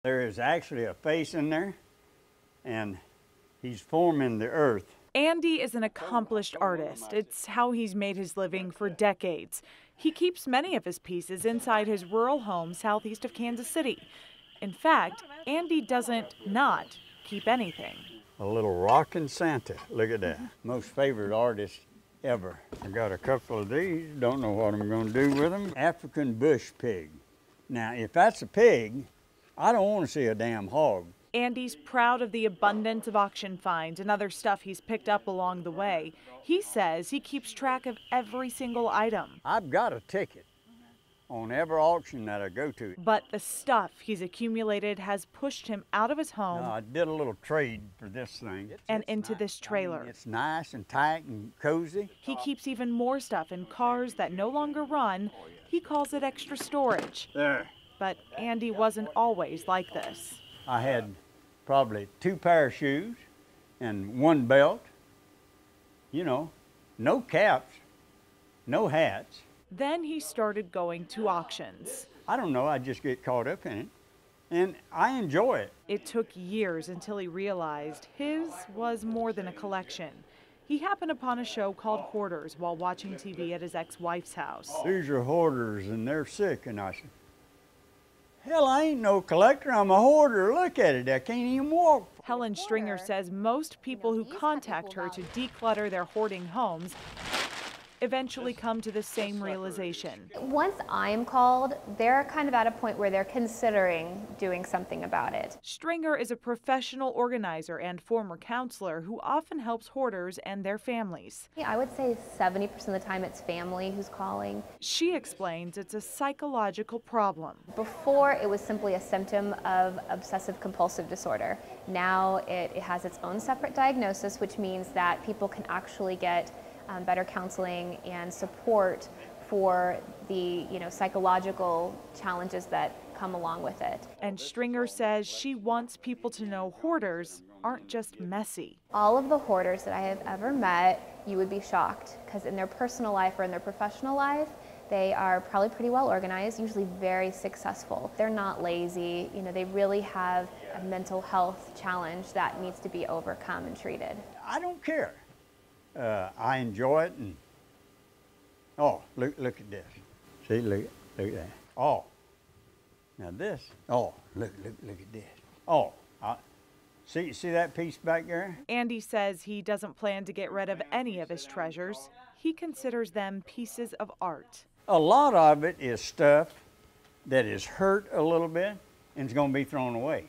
There is actually a face in there, and he's forming the earth. Andy is an accomplished artist. It's how he's made his living for decades. He keeps many of his pieces inside his rural home southeast of Kansas City. In fact, Andy doesn't not keep anything. A little rockin' Santa, look at that. Most favorite artist ever. I got a couple of these, don't know what I'm gonna do with them. African bush pig. Now, if that's a pig, I don't wanna see a damn hog. Andy's proud of the abundance of auction finds and other stuff he's picked up along the way. He says he keeps track of every single item. I've got a ticket on every auction that I go to. But the stuff he's accumulated has pushed him out of his home. I did a little trade for this thing. And into this trailer. It's nice and tight and cozy. He keeps even more stuff in cars that no longer run. He calls it extra storage. There. But Andy wasn't always like this. I had probably 2 pair of shoes and 1 belt. You know, no caps, no hats. Then he started going to auctions. I don't know, I just get caught up in it, and I enjoy it. It took years until he realized his was more than a collection. He happened upon a show called Hoarders while watching TV at his ex-wife's house. These are hoarders and they're sick, and I said, hell, I ain't no collector, I'm a hoarder. Look at it, I can't even walk. Helen Stringer says most people who contact her to declutter their hoarding homes eventually come to the same realization. Once I'm called, they're kind of at a point where they're considering doing something about it. Stringer is a professional organizer and former counselor who often helps hoarders and their families. Yeah, I would say 70% of the time it's family who's calling. She explains it's a psychological problem. Before, it was simply a symptom of obsessive compulsive disorder. Now it has its own separate diagnosis, which means that people can actually get better counseling and support for the psychological challenges that come along with it. And Stringer says she wants people to know hoarders aren't just messy. All of the hoarders that I have ever met, you would be shocked, because in their personal life or in their professional life, they are probably pretty well organized, usually very successful. They're not lazy, they really have a mental health challenge that needs to be overcome and treated. I don't care. I enjoy it, and oh, look at this. See, look at that. Oh, now this. Oh, look at this. Oh, see that piece back there? Andy says he doesn't plan to get rid of any of his treasures. He considers them pieces of art. A lot of it is stuff that is hurt a little bit and it's going to be thrown away.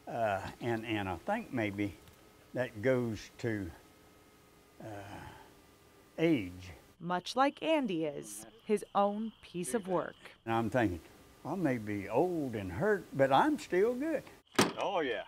And I think maybe that goes to age. Much like Andy is, his own piece of work. And I'm thinking, I may be old and hurt, but I'm still good. Oh, yeah.